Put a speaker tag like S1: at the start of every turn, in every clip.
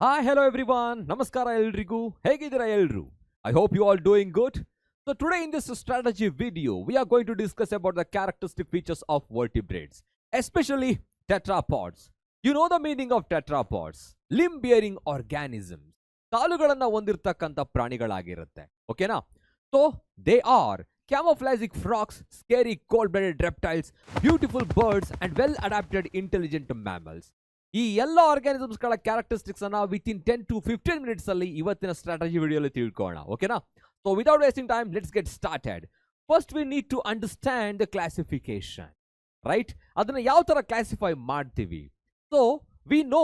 S1: Hi, hello everyone. Namaskara eldrigu. Hegidira eldru? I hope you all doing good. So today in this strategy video, we are going to discuss about the characteristic features of vertebrates, especially tetrapods. You know the meaning of tetrapods? Limb-bearing organisms. ಕಾಲುಗಳನ್ನ ಹೊಂದಿರತಕ್ಕಂತ ಪ್ರಾಣಿಗಳಾಗಿರುತ್ತೆ. ಓಕೆನಾ? So they are camouflaging frogs, scary cold-blooded reptiles, beautiful birds and well-adapted intelligent mammals. ಈ ಎಲ್ಲ ಆರ್ಗಾನಿಸಮ್ಸ್ಗಳ characteristics ಅನ್ನ within 10 to 15 minutes ಅಲ್ಲಿ ಇವತ್ತಿನ strategy ವಿಡಿಯೋಲಿ ತಿಳ್ಕೊಳ್ಳೋಣ. ಓಕೆನಾ? So without wasting time let's get started. First we need to understand the classification, right? ಅದನ್ನ ಯಾವ ತರ ಕ್ಲಾಸಿಫೈ ಮಾಡ್ತೀವಿ? So we know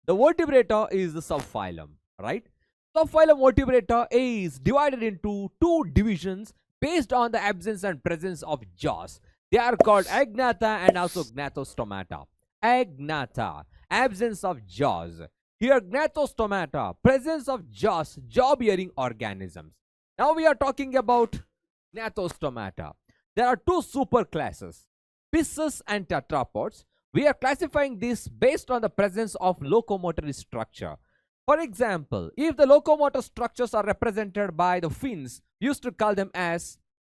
S1: the Vertebrata is the subphylum, right? Subphylum Vertebrata is divided into two divisions based on the absence and presence of jaws. They are called agnatha and also gnathostomata. Agnatha, absence of jaws. Here gnathostomata, presence of jaws, jaw-bearing organisms. Now we are talking about gnathostomata. There are two superclasses, pisces and tetrapods. We are classifying this based on the presence of locomotor structure. For example, if the locomotor structures are represented by the fins, we used to call them as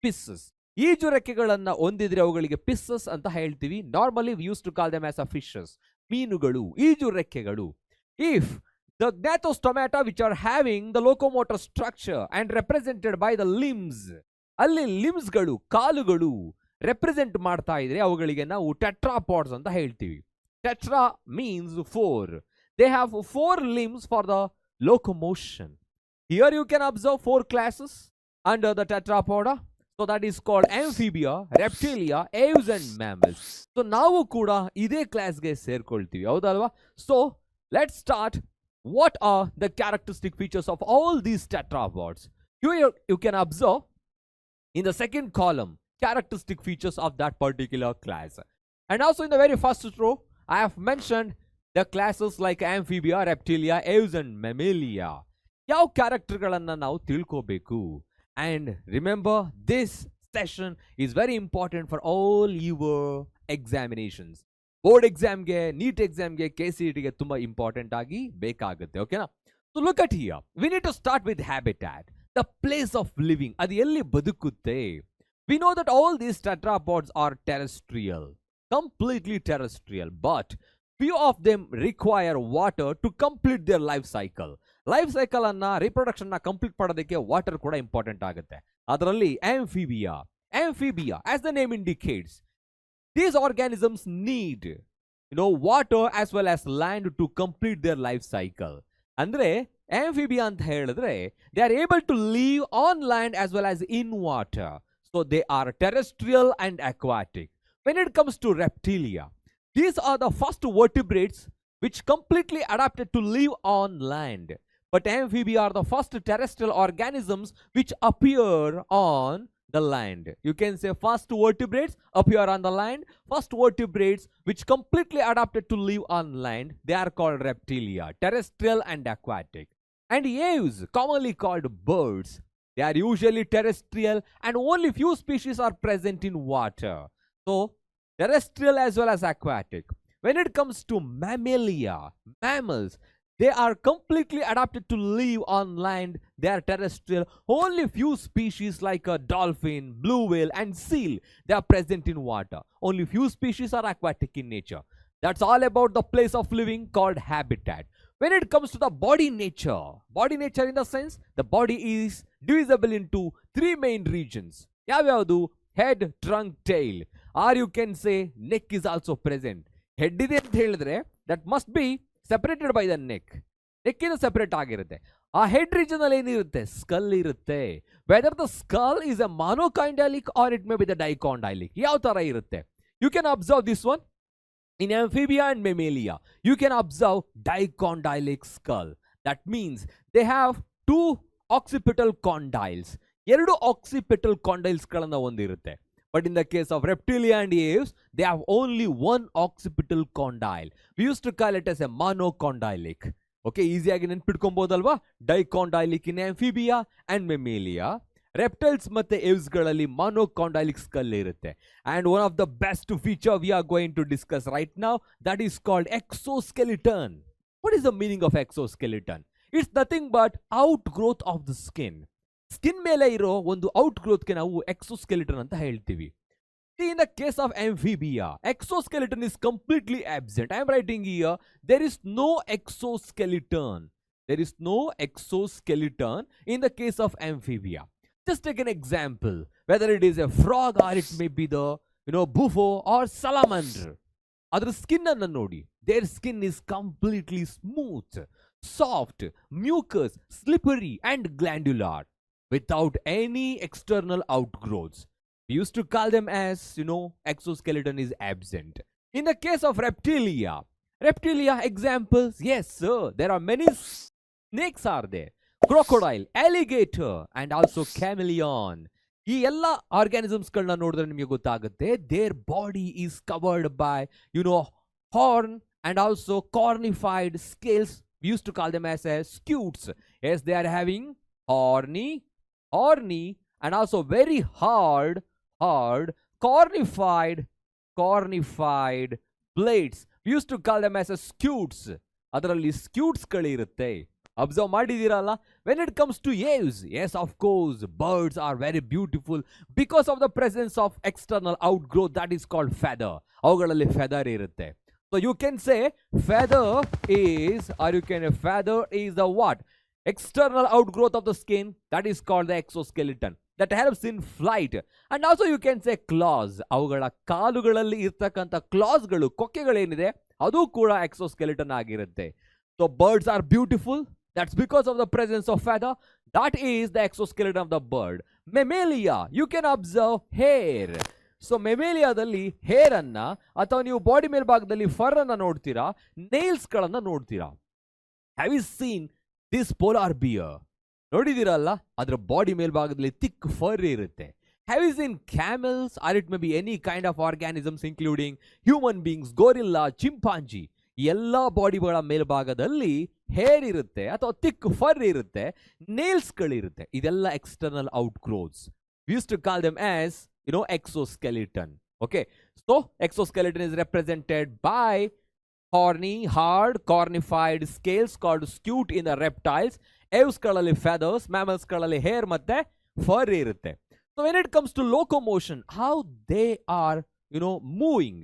S1: pisces. ಈಜು ರೆಕ್ಕೆಗಳನ್ನ ಹೊಂದಿದ್ರೆ ಅವುಗಳಿಗೆ pisces ಅಂತ ಹೇಳ್ತೀವಿ. Normally we use to call them as a fishes, ಮೀನುಗಳು, ಈಜು ರೆಕ್ಕೆಗಳು. If the gnatostomata which are having the locomotor structure and represented by the limbs, ಅಲ್ಲಿ ಲಿಮ್ಸ್ಗಳು, ಕಾಲುಗಳು represent ಮಾಡ್ತಾ ಇದ್ರೆ ಅವುಗಳಿಗೆ ನಾವು ಟೆಟ್ರಾಪಾಡ್ಸ್ ಅಂತ ಹೇಳ್ತೀವಿ. Tetra means 4. They have 4 limbs for the locomotion. Here you can observe 4 classes under the tetrapoda. So that is called amphibia, reptilia, aves and mammals. So ನಾವು ಕೂಡ ಇದೇ ಕ್ಲಾಸ್ಗೆ ಸೇರ್ಕೊಳ್ತೀವಿ, ಹೌದಲ್ವಾ? So let's start. What are the characteristic features of all these tetrapods? Here you can observe in the second column characteristic features of that particular class. And also in the very first row, I have mentioned the classes like amphibia, reptilia, aves and mammalia. ಯಾವ ಕ್ಯಾರೆಕ್ಟರ್ಗಳನ್ನ ನಾವು ತಿಳ್ಕೋಬೇಕು? And remember, this session is very important for all your examinations. Board examಗೆ, NEET examಗೆ, KCET ಗೆ ತುಂಬಾ important ಆಗಿ ಬೇಕಾಗುತ್ತೆ. ಓಕೆನಾ? So look at here. We need to start with habitat, the place of living. ಅದು ಎಲ್ಲಿ ಬದುಕುತ್ತೆ? We know that all these tetrapods are terrestrial, completely terrestrial, but few of them require water to complete their life cycle. Life cycle ಅನ್ನ, reproduction ನ complete ಮಾಡೋದಕ್ಕೆ water ಕೂಡ important ಆಗುತ್ತೆ. ಅದರಲ್ಲಿ Amphibia, as the name indicates, these organisms need water as well as land to complete their life cycle. ಅಂದ್ರೆ Amphibia ಅಂತ ಹೇಳಿದ್ರೆ they are able to live on land as well as in water. So they are terrestrial and aquatic. When it comes to reptilia, these are the first vertebrates which completely adapted to live on land. But amphibia are the first terrestrial organisms which appear on the land. You can say first vertebrates appear on the land. First vertebrates which completely adapted to live on land, they are called reptilia, terrestrial and aquatic. And aves, commonly called birds, they are usually terrestrial and only few species are present in water. So terrestrial as well as aquatic. When it comes to mammalia, mammals, they are completely adapted to live on land. They are terrestrial. Only few species like a dolphin, blue whale and seal, they are present in water. Only few species are aquatic in nature. That's all about the place of living called habitat. When it comes to the body nature in the sense, the body is divisible into 3 main regions. ಯಾವ್ಯಾವುದು? Head, trunk, tail. Or you can say neck is also present. Head ಇದೆ ಅಂತ ಹೇಳಿದ್ರೆ that must be separated by the neck. neck is separate ಆಗಿರುತ್ತೆ. ಆ head region ಅಲ್ಲಿ ಏನಿರುತ್ತೆ? Skull ಇರುತ್ತೆ. Whether the skull is a monocondylic or it may be the dicondylic. ಯಾವ ತರ ಇರುತ್ತೆ? You can observe this one. In amphibia and mammalia, you can observe dicondylic skull. That means they have 2 occipital condyles. 2 occipital condyles ಗಳನ್ನ ಹೊಂದಿರುತ್ತೆ. But in the case of reptilia and aves, they have only 1 occipital condyle. We used to call it as a monocondylic. Okay, ಈಸಿಯಾಗಿ ನೆನ್ಪಿಟ್ಕೊಬೋದಲ್ವಾ? Dicondylic in amphibia and mammalia. Reptiles ಮತ್ತೆ aves ಗಳಲ್ಲಿ monocondylic skull ಇರುತ್ತೆ. And one of the best feature we are going to discuss right now, that is called exoskeleton. What is the meaning of exoskeleton? It's nothing but outgrowth of the skin. Skin ಮೇಲೆ ಇರೋ ಒಂದು outgrowth ಗೆ ನಾವು exoskeleton ಅಂತ ಹೇಳ್ತೀವಿ. In the case of amphibia, exoskeleton is completely absent. I am writing here, there is no exoskeleton. There is no exoskeleton in the case of amphibia. Just take an example, whether it is a frog or it may be the buffo or salamander. Adar skin anna nodi. Their skin is completely smooth, soft, mucus, slippery and glandular without any external outgrowths. We used to call them as, exoskeleton is absent. In the case of reptilia examples, yes sir, there are many snakes are there. Crocodile, alligator and also chameleon. ಈ ಎಲ್ಲ ಆರ್ಗ್ಯಾನಿಸಮ್ಸ್ಗಳನ್ನ ನೋಡಿದ್ರೆ ನಿಮಗೆ ಗೊತ್ತಾಗುತ್ತೆ their body is covered by horn and also cornified scales. We used to call them as scutes. Yes, they are having horny and also very hard cornified blades. We used to call them as scutes. ಅದರಲ್ಲಿ scutes ಗಳಿರುತ್ತೆ. Observe ಮಾಡಿದಿರಲ್ಲ. When it comes to aves, yes of course, birds are very beautiful because of the presence of external outgrowth that is called feather. ಅವುಗಳಲ್ಲಿ feather ಇರುತ್ತೆ. So you can say feather is the what? External outgrowth of the skin, that is called the exoskeleton, that helps in flight. And also you can say claws. ಅವುಗಳ ಕಾಲುಗಳಲ್ಲಿ ಇರ್ತಕ್ಕಂಥ ಕ್ಲಾಸ್ಗಳು, ಕೊಕ್ಕೆಗಳೇನಿದೆ ಅದು ಕೂಡ exoskeleton ಆಗಿರುತ್ತೆ. So birds are beautiful. That's because of the presence of feather. That is the exoskeleton of the bird. Mammalia, you can observe hair. So mammaliaದಲ್ಲಿ hair ಅನ್ನ ಅಥವಾ ನೀವು ಬಾಡಿ ಮೇಲ್ಭಾಗದಲ್ಲಿ ಫರ್ ಅನ್ನ ನೋಡ್ತೀರಾ, ನೇಲ್ಸ್ ಗಳನ್ನ ನೋಡ್ತೀರಾ. Have you seen this polar bear? ನೋಡಿದಿರಲ್ಲ, ಅದರ ಬಾಡಿ ಮೇಲ್ಭಾಗದಲ್ಲಿ ಥಿಕ್ ಫರ್ ಇರುತ್ತೆ. Have you seen camels, or it may be any kind of organisms including human beings, gorilla, chimpanzee? ಎಲ್ಲ ಬಾಡಿಗಳ ಮೇಲ್ಭಾಗದಲ್ಲಿ ಹೇರ್ ಇರುತ್ತೆ ಅಥವಾ ಥಿಕ್ ಫರ್ ಇರುತ್ತೆ, ನೇಲ್ಸ್ ಗಳಿರುತ್ತೆ. ಇದೆಲ್ಲ external ಔಟ್ಗ್ರೋತ್ಸ್. We used to call them as exoskeleton. Okay, so exoskeleton is represented by horny, hard, cornified scales called scute in the reptiles. Aves ಗಳಲ್ಲಿ feathers, mammals ಗಳಲ್ಲಿ hair ಮತ್ತೆ fur ಇರುತ್ತೆ. So when it comes to locomotion, how they are moving,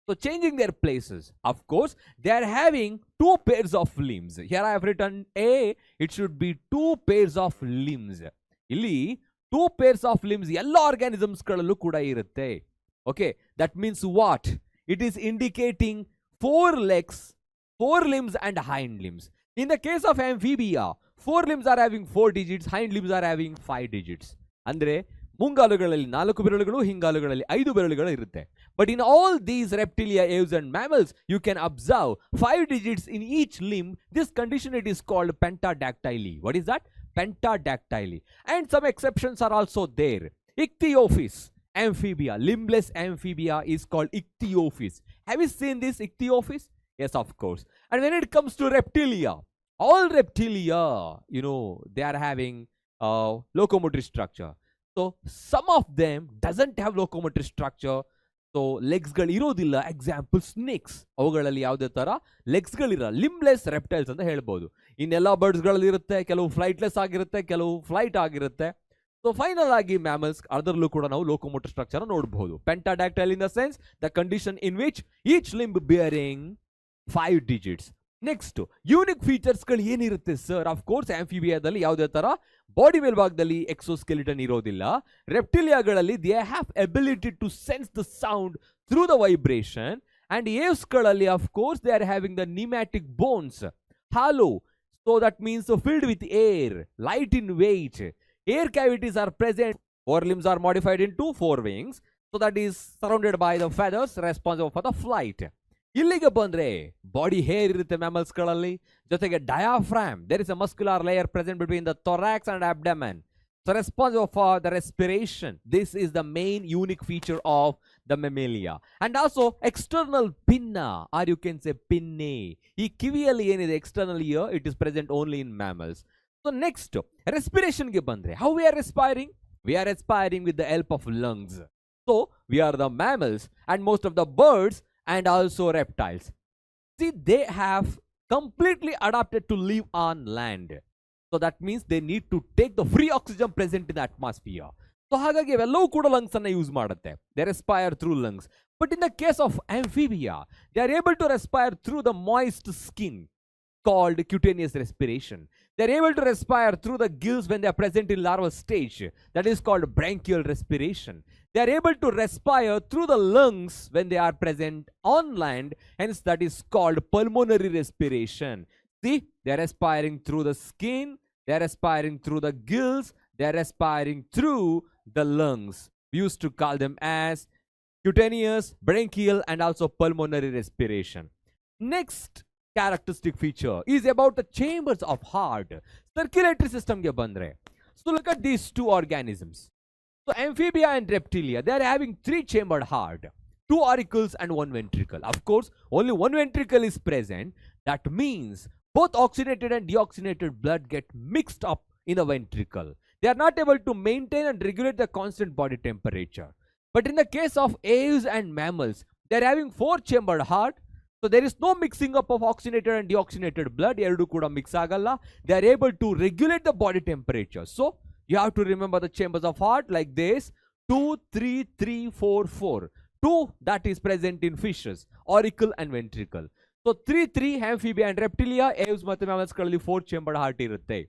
S1: so changing their places, of course they are having two pairs of limbs. Here I have written A, it should be two pairs of limbs. Illi two pairs of limbs ಎಲ್ಲ organisms ಗಳಲ್ಲೂ ಕೂಡ ಇರುತ್ತೆ. Okay, that means what? It is indicating four legs, four limbs and hind limbs. In the case of amphibia, four limbs are having 4 digits, hind limbs are having 5 digits. ಅಂದ್ರೆ ಮುಂಗಾಲುಗಳಲ್ಲಿ 4 ಬೆರಳುಗಳು, ಹಿಂಗಾಲುಗಳಲ್ಲಿ 5 ಬೆರಳುಗಳು ಇರುತ್ತೆ. But in all these reptilia, aves and mammals, you can observe 5 digits in each limb. This condition, it is called pentadactyly. What is that? Pentadactyly. And some exceptions are also there. Ichthyophis amphibia, limbless amphibia is called ichthyophis. Have you seen this ichthyophis? Yes, of course. And when it comes to reptilia, all reptilia, they are having locomotor structure. So some of them doesn't have locomotor structure. So legs ಗಳು ಇರೋದಿಲ್ಲ. Example snakes, ಅವುಗಳಲ್ಲಿ ಯಾವುದೇ ತರ legs ಗಳಿರ, ಲಿಂಬ್ಲೆಸ್ reptiles ಅಂತ ಹೇಳ್ಬೋದು. ಇನ್ನೆಲ್ಲ birds ಗಳಲ್ಲಿ ಇರುತ್ತೆ, ಕೆಲವು ಫ್ಲೈಟ್ಲೆಸ್ ಆಗಿರುತ್ತೆ, ಕೆಲವು ಫ್ಲೈಟ್ ಆಗಿರುತ್ತೆ. ಸೊ ಫೈನಲ್ ಆಗಿ ಮ್ಯಾಮಲ್ಸ್, ಅದರಲ್ಲೂ ಕೂಡ ನಾವು ಲೋಕೋಮೋಟರ್ ಸ್ಟ್ರಕ್ಚರ್ ನೋಡಬಹುದು. Pentadactyl in the sense the condition in which each limb bearing 5 digits. Next unique features ಗಳು ಏನಿರುತ್ತೆ ಸರ್? ಆಫ್ ಕೋರ್ಸ್ ಆಂಫಿಬಿಯಾದಲ್ಲಿ ಯಾವುದೇ ತರ ಬಾಡಿ ಮೇಲ್ಭಾಗದಲ್ಲಿ ಎಕ್ಸೋಸ್ಕೆಲಿಟನ್ ಇರೋದಿಲ್ಲ. ರೆಪ್ಟಿಲಿಯಾಗಳಲ್ಲಿ they have ability to sense the sound through the vibration. And Aves ಗಳಲ್ಲಿ of course they are having the pneumatic bones, hollow, so that means filled with air, light in weight. Air cavities are present. 4 limbs are modified into 4 wings. So that is surrounded by the feathers responsible for the flight. ಇಲ್ಲಿಗೆ ಬಂದ್ರೆ body hair ಇರುತ್ತೆ mammals ಗಳಲ್ಲಿ, ಜೊತೆಗೆ diaphragm, there is a muscular layer present between the thorax and abdomen, so responsible for the respiration. This is the main unique feature of the mammalia. And also external pinna, or you can say pinne. ಈ ಕಿವಿಯಲ್ಲಿ ಏನಿದೆ external ear, it is present only in mammals. So next, respiration ಗೆ ಬಂದ್ರೆ, how we are respiring? We are respiring with the help of lungs. So we are the mammals and most of the birds and also reptiles. See, they have completely adapted to live on land. So that means they need to take the free oxygen present in the atmosphere. So ಹಾಗಾಗಿ ಅವೆಲ್ಲವೂ ಕೂಡ lungs ಅನ್ನು use ಮಾಡುತ್ತೆ. They respire through lungs. But in the case of amphibia, they are able to respire through the moist skin called cutaneous respiration. They are able to respire through the gills when they are present in larval stage. That is called branchial respiration. They are able to respire through the lungs when they are present on land. Hence, that is called pulmonary respiration. See, they are respiring through the skin. They are respiring through the gills. They are respiring through the lungs. We used to call them as cutaneous, branchial, and also pulmonary respiration. Next characteristic feature is about the chambers of heart. Circulatory system ge bandre. So look at these two organisms. So amphibia and reptilia, they are having 3-chambered heart, 2 auricles and 1 ventricle. Of course, only 1 ventricle is present. That means both oxygenated and deoxygenated blood get mixed up in the ventricle. They are not able to maintain and regulate the constant body temperature. But in the case of aves and mammals, they are having 4-chambered heart. So there is no mixing up of oxygenated and deoxygenated blood. Eradu kuda mix agalla. They are able to regulate the body temperature. So you have to remember the chambers of heart like this: 2, 3, 3, 4, 4. 2 that is present in fishes, auricle and ventricle. So 3, 3 amphibia and reptilia, aves ಮತ್ತು mammals ಗಳಲ್ಲಿ 4-chambered heart ಇರುತ್ತೆ.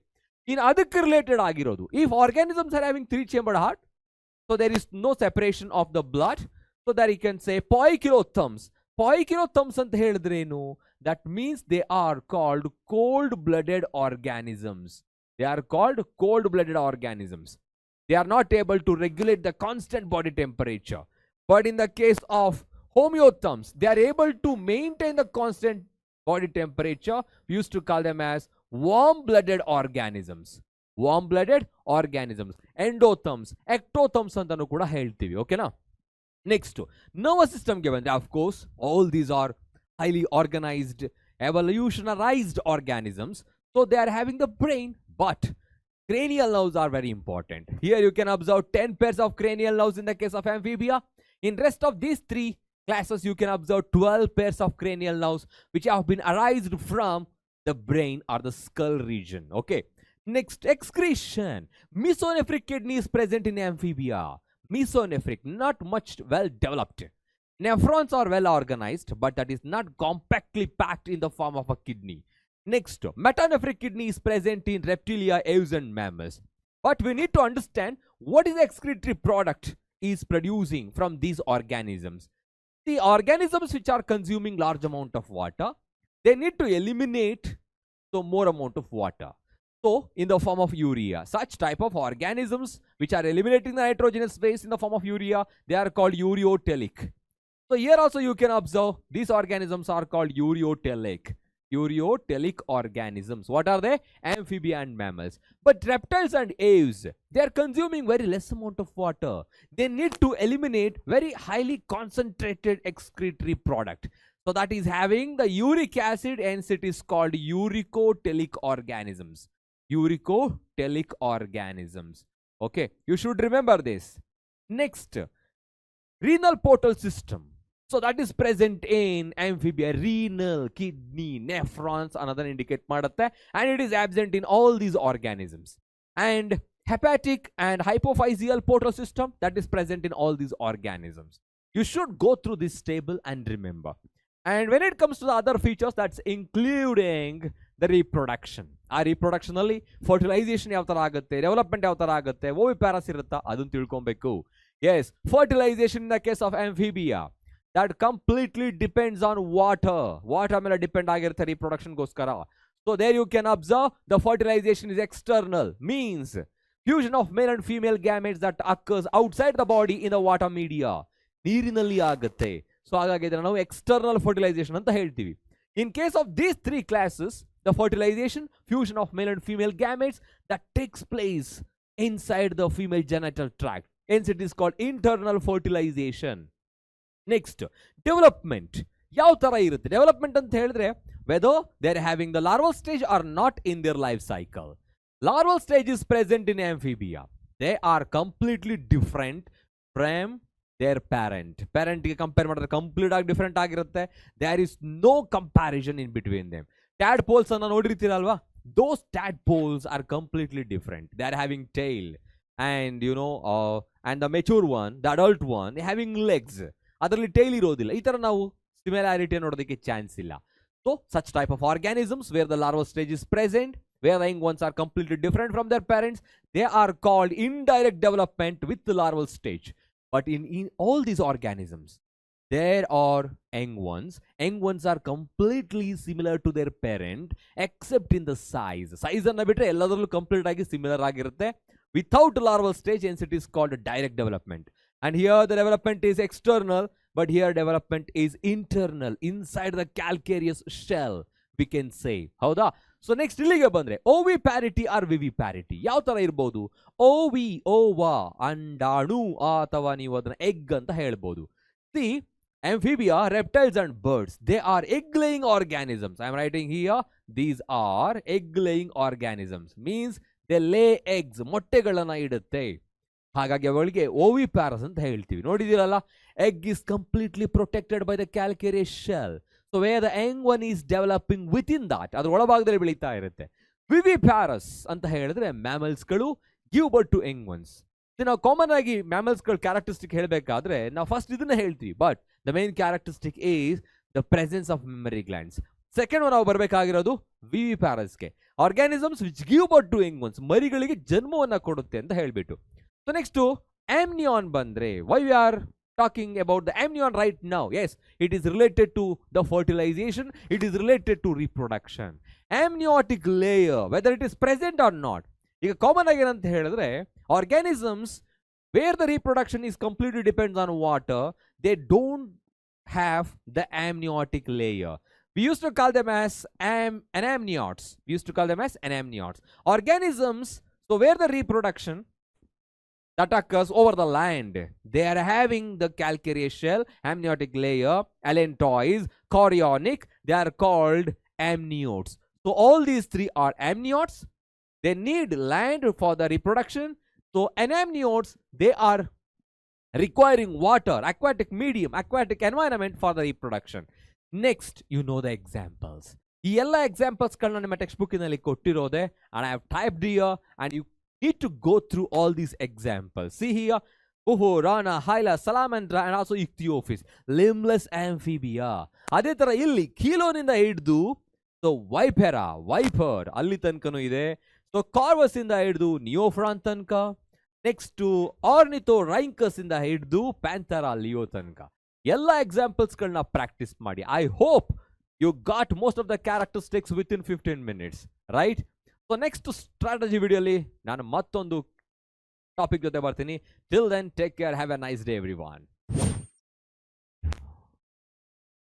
S1: In ಅದಕ್ಕೆ related ಆಗಿರೋದು, if organisms are having 3-chambered heart, so there is no separation of the blood. So that you can say poikilotherms. Poikilotherms ಅಂತ ಹೇಳಿದ್ರೆ ಏನು? That means they are called cold-blooded organisms. They are called cold-blooded organisms. They are not able to regulate the constant body temperature. But in the case of homeotherms, they are able to maintain the constant body temperature. We used to call them as warm-blooded organisms. Warm-blooded organisms. Endotherms, ectotherms ಅಂತನೂ ಕೂಡ ಹೇಳ್ತೀವಿ. ಓಕೆನಾ? Next, nervous system ಗೆ ಬಂದ್ರೆ, of course, all these are highly organized, evolutionarized organisms. So they are having the brain, but cranial nerves are very important. Here you can observe 10 pairs of cranial nerves in the case of amphibia. In rest of these 3 classes, you can observe 12 pairs of cranial nerves which have been arised from the brain or the skull region. Okay. Next, excretion. Mesonephric kidney is present in amphibia. Mesonephric, not much well developed. Nephrons are well organized, but that is not compactly packed in the form of a kidney. Next, metanephric kidney is present in reptilia, aves and mammals. But we need to understand what is the excretory product is producing from these organisms. The organisms which are consuming large amount of water, they need to eliminate so more amount of water. So in the form of urea, such type of organisms which are eliminating the nitrogenous waste in the form of urea, they are called 𝐒𝐿𝐃𝐄. So here also you can observe these organisms are called 𝐒𝐿𝐃𝐄. 𝐒𝐿𝐃 organisms. What are they? Amphibia and mammals. But reptiles and aves, they are consuming very less amount of water. They need to eliminate very highly concentrated excretory product. So that is having the uric acid, hence it is called 𝐒𝐿𝐃 organisms. 𝐒𝐿𝐃 organisms. Okay, you should remember this. Next, renal portal system. So that is present in amphibia. Renal, kidney, nephrons, another indicate ಮಾಡುತ್ತೆ, and it is absent in all these organisms. And hepatic and hypophyseal portal system, that is present in all these organisms. You should go through this table and remember. And when it comes to the other features, that's including the reproduction. ಆ reproduction ಅಲ್ಲಿ fertilization ಯಾವ ತರ ಆಗುತ್ತೆ, development ಯಾವ ತರ ಆಗುತ್ತೆ, oviparous ಇರುತ್ತಾ ಅದನ್ನು ತಿಳ್ಕೊಬೇಕು. Yes, fertilization in the case of amphibia, that completely depends on water. Water ಮೇಲೆ ಡಿಪೆಂಡ್ ಆಗಿರುತ್ತೆ reproduction ಗೋಸ್ಕರ. So there you can observe the fertilization is external, means fusion of male and female gametes that occurs outside the body in the water media. ನೀರಿನಲ್ಲಿ ಆಗುತ್ತೆ. So ಹಾಗಾಗಿ ಇದನ್ನು ನಾವು external fertilisation ಅಂತ ಹೇಳ್ತೀವಿ. In case of these 3 classes, the fertilization, fusion of male and female gametes, that takes place inside the female genital tract. Hence it is called internal fertilization. Next, development. ಯಾವ ತರ ಇರುತ್ತೆ development ಅಂತ ಹೇಳಿದ್ರೆ, whether they are having the larval stage or not in their life cycle. Larval stage is present in amphibia. They are completely different from their parent. Parent ಗೆ compare ಮಾಡಿದ್ರೆ complete ಆಗಿ different ಆಗಿರುತ್ತೆ. There is no comparison in between them. ಟ್ಯಾಡ್ಪೋಲ್ಸ್ ಅನ್ನ ನೋಡಿರ್ತೀರಲ್ವಾ? Those tadpoles are completely different. They are having tail, and and the mature one, the adult one, they having legs. ಅದರಲ್ಲಿ tail ಇರೋದಿಲ್ಲ. ಈ ತರ ನಾವು similarity ನೋಡೋದಕ್ಕೆ chance ಇಲ್ಲ. So such type of organisms where the larval stage is present, where the young ones are completely different from their parents, they are called indirect development with the larval stage. But in all these organisms, there are young ones. Young ones are completely similar to their parent except in the size. Size anna bitre elladrallu complete agi similar agirutte. Without larval stage, hence it is called direct development. And here the development is external, but here development is internal, inside the calcareous shell, we can say. Hauda? So next illige bandre oviparity or viviparity yav tara irbodu? Ovi, ova, andanu athava neevu adana egg anta helbodu. See, amphibia, reptiles and birds, they are egg-laying organisms. I am writing here, these are egg-laying organisms. Means they lay eggs. ಮೊಟ್ಟೆಗಳನ್ನ ಇಡುತ್ತೆ. ಹಾಗಾಗಿ ಅವುಗಳಿಗೆ oviparous ಅಂತ ಹೇಳ್ತೀವಿ. ನೋಡಿದಿರಲ್ಲ, egg is completely protected by the calcareous shell. So where the young one is developing within that, ಅದರ ಒಳಭಾಗದಲ್ಲಿ ಬೆಳೀತಾ ಇರುತ್ತೆ. ವಿವಿಪ್ಯಾರಸ್ ಅಂತ ಹೇಳಿದ್ರೆ ಮ್ಯಾಮಲ್ಸ್ಗಳು give birth to young ones. ನಾವು ಕಾಮನ್ ಆಗಿ ಮ್ಯಾಮಲ್ಸ್ಗಳ ಕ್ಯಾರೆಕ್ಟರಿಸ್ಟಿಕ್ ಹೇಳಬೇಕಾದ್ರೆ ನಾವು ಫಸ್ಟ್ ಇದನ್ನ ಹೇಳ್ತೀವಿ, but the main characteristic is the presence of mammary glands. Second ನಾವು ಬರಬೇಕಾಗಿರೋದು ವಿವಿಪ್ಯಾರಸ್ಗೆ, organisms which give birth to young ones, ಮರಿಗಳಿಗೆ ಜನ್ಮವನ್ನ ಕೊಡುತ್ತೆ ಅಂತ ಹೇಳ್ಬಿಟ್ಟು. ಸೊ ನೆಕ್ಸ್ಟ್ ಆಮ್ನಿಯಾನ್ ಬಂದ್ರೆ, why we are talking about the amnion right now? Yes, it is related to the fertilization, it is related to reproduction. Amniotic layer, whether it is present or not, ಈಗ common ಆಗಿ ಏನಂತ ಹೇಳಿದ್ರೆ, organisms where the reproduction is completely depends on water, they don't have the amniotic layer. We used to call them as anamniotes. We used to call them as anamniotes. Organisms, so where the reproduction that occurs over the land, they are having the calcareous shell, amniotic layer, allantois, chorionic, they are called amniotes. So all these three are amniotes. They need land for the reproduction. So anamniotes, they are requiring water, aquatic medium, aquatic environment for the reproduction. Next, you know the examples. ಈ ಎಲ್ಲ examples ಗಳನ್ನ ನಿಮ್ಮ text book ನಲ್ಲಿ ಕೊಟ್ಟಿರೋದೆ, and I have typed here, and you need to go through all these examples. See here, Uhu, Rana, Hyla, Salamandra, and also Ichthyophis, limbless amphibia. ಅದೇ ತರ ಇಲ್ಲಿ ಕೀಲೋನಿಂದ ಹಿಡಿದು so ವೈಪೆರಾ, wiper ಅಲ್ಲಿ ತನಕನೂ ಇದೆ. ಸೊ ಕಾರ್ವಸ್ ಇಂದ ಹಿಡಿದು ನಿಯೋಫ್ರಾನ್ ತನಕ, ನೆಕ್ಸ್ಟ್ ಆರ್ನಿಥೋ ರೈಂಕಸ್ ಇಂದ ಹಿಡಿದು ಪ್ಯಾಂಥರಾ ಲಿಯೋ ತನಕ ಎಲ್ಲ ಎಕ್ಸಾಂಪಲ್ಸ್ ಗಳನ್ನ ಪ್ರಾಕ್ಟೀಸ್ ಮಾಡಿ. I hope you got most of the characteristics within 15 minutes, right? So next strategy ವಿಡಿಯೋಲಿ ನಾನು ಮತ್ತೊಂದು ಟಾಪಿಕ್ ಜೊತೆ ಬರ್ತೀನಿ. Till then, take care, have a nice day everyone.